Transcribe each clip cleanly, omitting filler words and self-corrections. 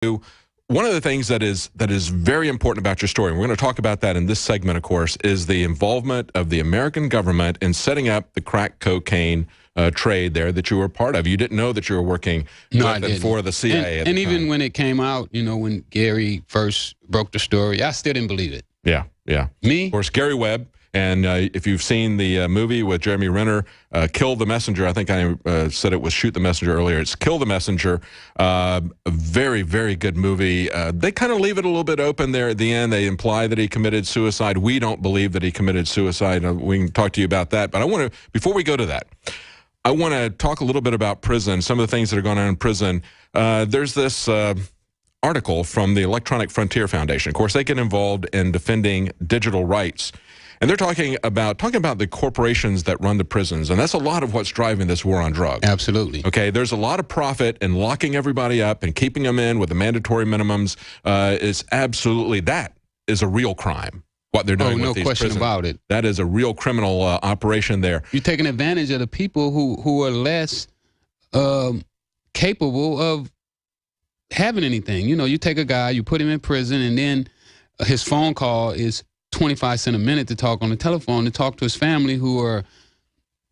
One of the things that is very important about your story, and we're going to talk about that in this segment, of course, is the involvement of the American government in setting up the crack cocaine trade there that you were part of. You didn't know that you were working with and for the CIA. And even when it came out, you know, when Gary first broke the story, I still didn't believe it. Yeah, yeah. Me? Of course, Gary Webb. And if you've seen the movie with Jeremy Renner, Kill the Messenger, I think I said it was Shoot the Messenger earlier. It's Kill the Messenger. A very, very good movie. They kind of leave it a little bit open there at the end. They imply that he committed suicide. We don't believe that he committed suicide. We can talk to you about that. But I want to, before we go to that, I want to talk a little bit about prison, some of the things that are going on in prison. There's this article from the Electronic Frontier Foundation. Of course, they get involved in defending digital rights. And they're talking about the corporations that run the prisons, and that's a lot of what's driving this war on drugs. Absolutely. Okay, there's a lot of profit in locking everybody up and keeping them in with the mandatory minimums. It's absolutely, that is a real crime, what they're doing with these prisons. No question about it. That is a real criminal operation there. You're taking advantage of the people who are less capable of having anything. You know, you take a guy, you put him in prison, and then his phone call is 25 cents a minute to talk on the telephone, to talk to his family who are,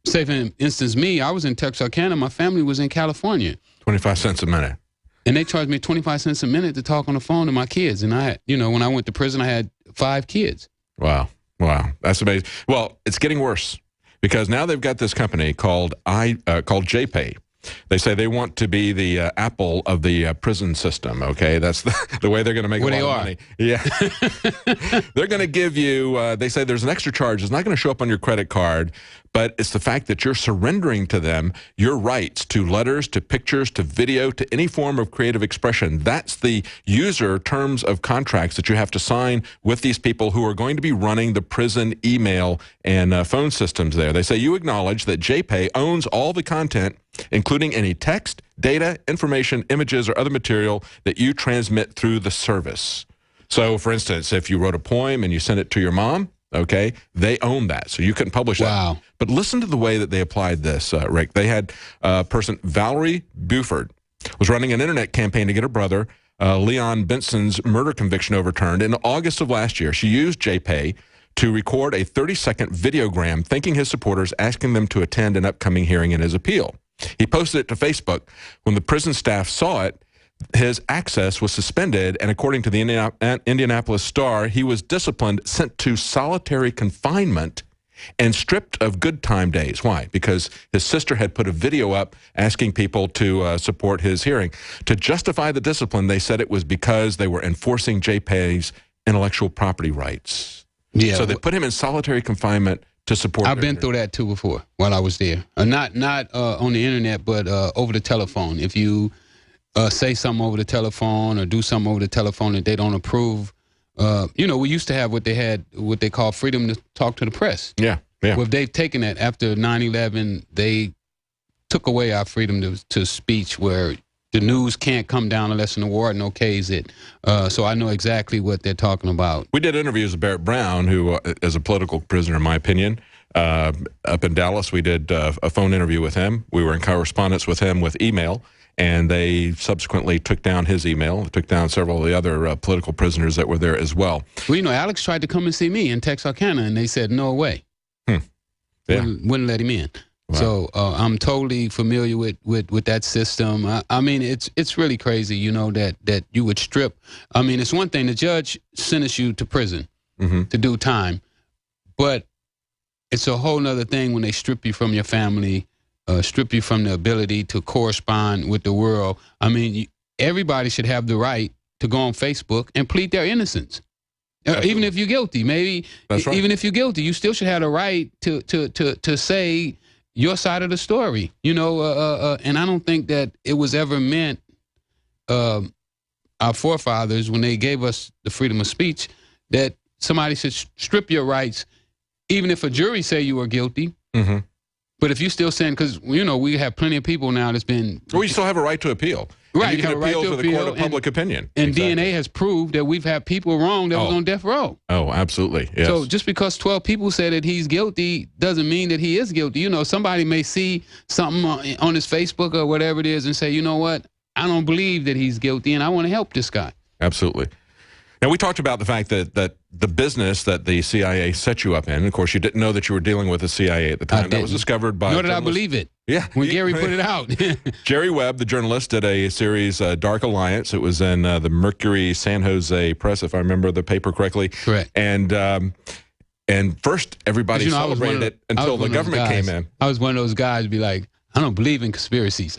say for instance, me, I was in Texarkana, my family was in California. 25 cents a minute. And they charged me 25 cents a minute to talk on the phone to my kids. And I had, you know, when I went to prison, I had 5 kids. Wow. Wow. That's amazing. Well, it's getting worse because now they've got this company called JPay. They say they want to be the Apple of the prison system, okay? That's the way they're going to make a lot of money. Yeah. They're going to give you, they say there's an extra charge. It's not going to show up on your credit card, but it's the fact that you're surrendering to them your rights to letters, to pictures, to video, to any form of creative expression. That's the user terms of contracts that you have to sign with these people who are going to be running the prison email and phone systems there. They say you acknowledge that JPay owns all the content, including any text, data, information, images, or other material that you transmit through the service. So, for instance, if you wrote a poem and you sent it to your mom, okay, they own that, so you couldn't publish that. Wow. But listen to the way that they applied this, Rick. They had person, Valerie Buford, was running an internet campaign to get her brother, Leon Benson's murder conviction overturned. In August of last year, she used JPay to record a 30-second videogram thanking his supporters, asking them to attend an upcoming hearing in his appeal. He posted it to Facebook. When the prison staff saw it, his access was suspended, and according to the Indianapolis Star, he was disciplined, sent to solitary confinement, and stripped of good time days. Why? Because his sister had put a video up asking people to support his hearing. To justify the discipline, they said it was because they were enforcing JPay's intellectual property rights. Yeah. So they put him in solitary confinement to support. I've been through that too before while I was there. Not on the internet, but over the telephone. If you say something over the telephone or do something over the telephone that they don't approve, you know, we used to have what they call freedom to talk to the press. Yeah, yeah. Well, they've taken that after 9/11. They took away our freedom to speech, where the news can't come down unless the warden okays it. So I know exactly what they're talking about. We did interviews with Barrett Brown, who is a political prisoner, in my opinion, up in Dallas. We did a phone interview with him. We were in correspondence with him with email, and they subsequently took down his email, took down several of the other political prisoners that were there as well. Well, you know, Alex tried to come and see me in Texarkana, and they said, no way. Yeah. Wouldn't let him in. Wow. So I'm totally familiar with that system. I mean, it's really crazy, you know, that you would strip. I mean, it's one thing, the judge sentenced you to prison to do time, but it's a whole nother thing when they strip you from your family, strip you from the ability to correspond with the world. I mean, everybody should have the right to go on Facebook and plead their innocence. Even if you're guilty, maybe. That's right. Even if you're guilty, you still should have the right to say your side of the story, you know, and I don't think that it was ever meant, our forefathers, when they gave us the freedom of speech, that somebody should strip your rights, even if a jury say you are guilty. But if you still saying, because, you know, we have plenty of people now that's been... Well, you still have a right to appeal. Right. You can appeal to the court of public opinion. And DNA has proved that we've had people wrong that was on death row. Oh, absolutely. Yes. So just because 12 people say that he's guilty doesn't mean that he is guilty. You know, somebody may see something on his Facebook or whatever it is and say, you know what, I don't believe that he's guilty, and I want to help this guy. Absolutely. Now, we talked about the fact that the business that the CIA set you up in, of course, you didn't know that you were dealing with the CIA at the time. That was discovered by... Nor did I believe it. Yeah. When Gary put it out. Jerry Webb, the journalist, did a series, Dark Alliance. It was in the Mercury San Jose Press, if I remember the paper correctly. Correct. And first, everybody celebrated it until the government came in. I was one of those guys who be like, I don't believe in conspiracies.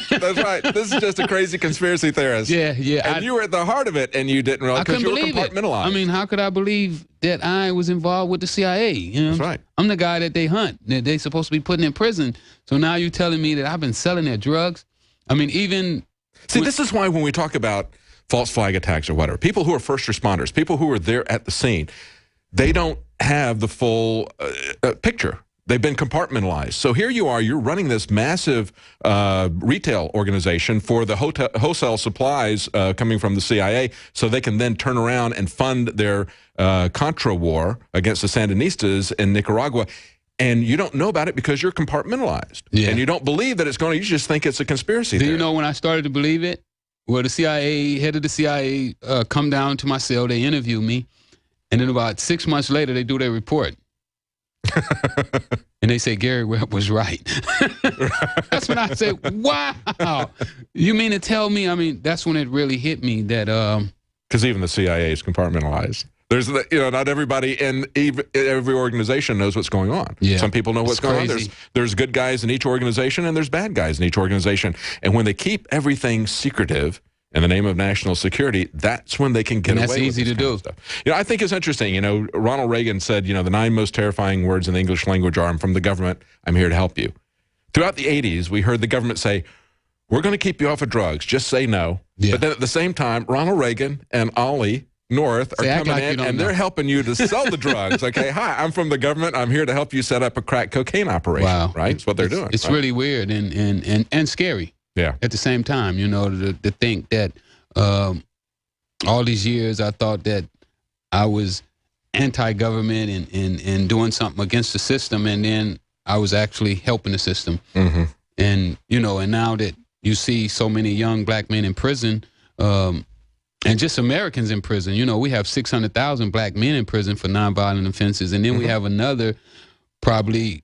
That's right. This is just a crazy conspiracy theorist. Yeah. And you were at the heart of it, and you didn't realize because you were compartmentalized. I mean, how could I believe that I was involved with the CIA? You know? That's right. I'm the guy that they hunt, that they're supposed to be putting in prison. So now you're telling me that I've been selling their drugs? I mean, even... See, this is why when we talk about false flag attacks or whatever, people who are first responders, people who are there at the scene, they don't have the full picture. They've been compartmentalized. So here you are, you're running this massive retail organization for the wholesale supplies coming from the CIA so they can then turn around and fund their Contra war against the Sandinistas in Nicaragua. And you don't know about it because you're compartmentalized. Yeah. And you don't believe that it's going to, you just think it's a conspiracy theory. Do you know when I started to believe it? Well, the CIA, head of the CIA, come down to my cell, they interview me, and then about 6 months later, they do their report. And they say Gary Webb was right. That's when I say, wow. You mean to tell me? I mean, that's when it really hit me that because even the CIA is compartmentalized. There's, not everybody in every organization knows what's going on. Yeah. Some people know what's going on. There's good guys in each organization, and there's bad guys in each organization. And when they keep everything secretive in the name of national security, that's when they can get away with this kind of stuff. I think it's interesting. Ronald Reagan said, the 9 most terrifying words in the English language are, I'm from the government, I'm here to help you. Throughout the 80s, we heard the government say, we're going to keep you off of drugs, just say no. Yeah. But then at the same time, Ronald Reagan and Ollie North are coming in, and they're helping you to sell the drugs. Okay, hi, I'm from the government, I'm here to help you set up a crack cocaine operation. Wow. Right? That's what they're doing. It's really weird and scary. Yeah. At the same time, to think that all these years I thought that I was anti-government and doing something against the system, and then I was actually helping the system. Mm-hmm. And and now that you see so many young black men in prison, and just Americans in prison, we have 600,000 black men in prison for nonviolent offenses, and then we have another probably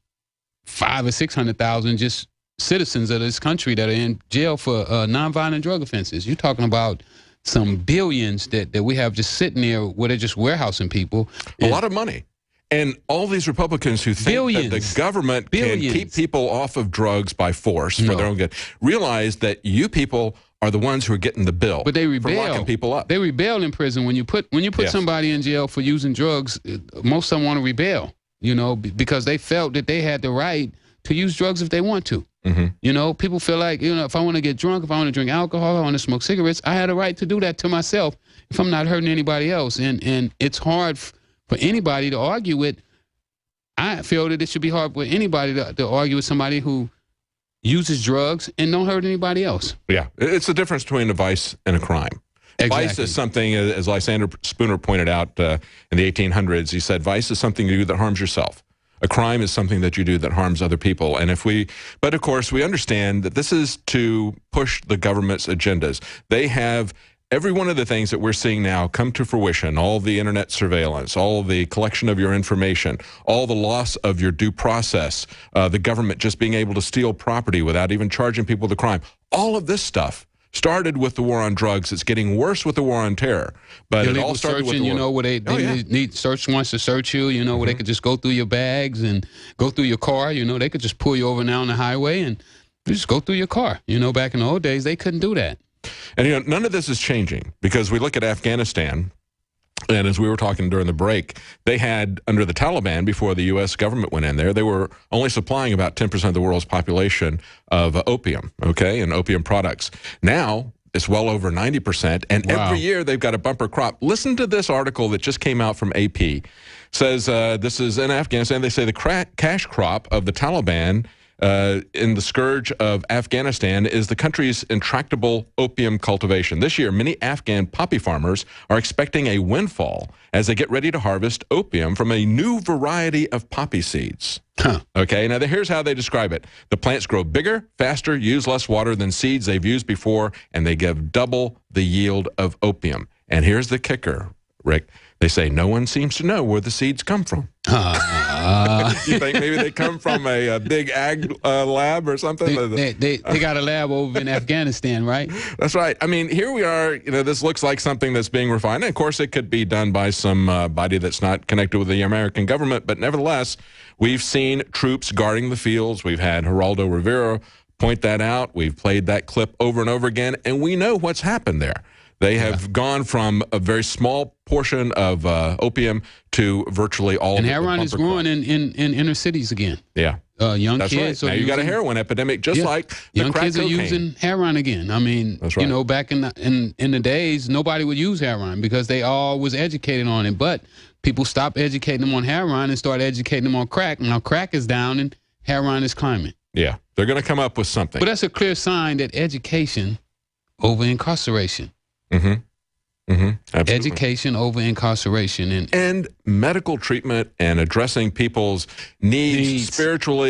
500,000 or 600,000 just citizens of this country that are in jail for nonviolent drug offenses. You're talking about some billions that we have just sitting there where they're just warehousing people. A lot of money. And all these Republicans who think that the government can keep people off of drugs by force for their own good realize that you people are the ones who are getting the bill. But they rebel. For locking people up. They rebel in prison. When you put somebody in jail for using drugs, most of them want to rebel, because they felt that they had the right to use drugs if they want to. Mm-hmm. People feel like, if I want to get drunk, if I want to drink alcohol, if I want to smoke cigarettes, I had a right to do that to myself if I'm not hurting anybody else. And it's hard for anybody to argue with. I feel that it should be hard for anybody to argue with somebody who uses drugs and don't hurt anybody else. Yeah, it's the difference between a vice and a crime. Exactly. Vice is something, as Lysander Spooner pointed out in the 1800s, he said, vice is something you do that harms yourself. A crime is something that you do that harms other people. And but of course, we understand that this is to push the government's agendas. They have every one of the things that we're seeing now come to fruition, all the internet surveillance, all the collection of your information, all the loss of your due process, the government just being able to steal property without even charging people the crime. All of this stuff started with the war on drugs. It's getting worse with the war on terror. But it all started with the war. Where they need search warrants to search you, where they could just go through your bags and go through your car. They could just pull you over now on the highway and just go through your car. Back in the old days, they couldn't do that. And none of this is changing because we look at Afghanistan, and as we were talking during the break, they had, under the Taliban, before the U.S. government went in there, they were only supplying about 10% of the world's population of opium, and opium products. Now, it's well over 90%, and every year they've got a bumper crop. Listen to this article that just came out from AP. It says this is in Afghanistan. They say the cash crop of the Taliban in the scourge of Afghanistan is the country's intractable opium cultivation. This year, many Afghan poppy farmers are expecting a windfall as they get ready to harvest opium from a new variety of poppy seeds. Huh. Okay, now here's how they describe it. The plants grow bigger, faster, use less water than seeds they've used before, and they give double the yield of opium. And here's the kicker, Rick. They say no one seems to know where the seeds come from. You think maybe they come from a big ag lab or something? They got a lab over in Afghanistan, right? That's right. I mean, here we are. You know, this looks like something that's being refined. And of course, it could be done by some body that's not connected with the American government. But nevertheless, we've seen troops guarding the fields. We've had Geraldo Rivera point that out. We've played that clip over and over again, and we know what's happened there. They have gone from a very small portion of opium to virtually all of it. And heroin is growing in inner cities again. Yeah. Young That's kids right. are Now you got a heroin epidemic just like the young crack kids cocaine. are using heroin again. I mean, That's right. you know, back in the days, nobody would use heroin because they all was educated on it. But people stopped educating them on heroin and started educating them on crack. Now crack is down and heroin is climbing. Yeah. They're going to come up with something. But that's a clear sign that education over incarceration. Mm-hmm. Mm-hmm. Absolutely. Education over incarceration. And medical treatment and addressing people's needs. Spiritually.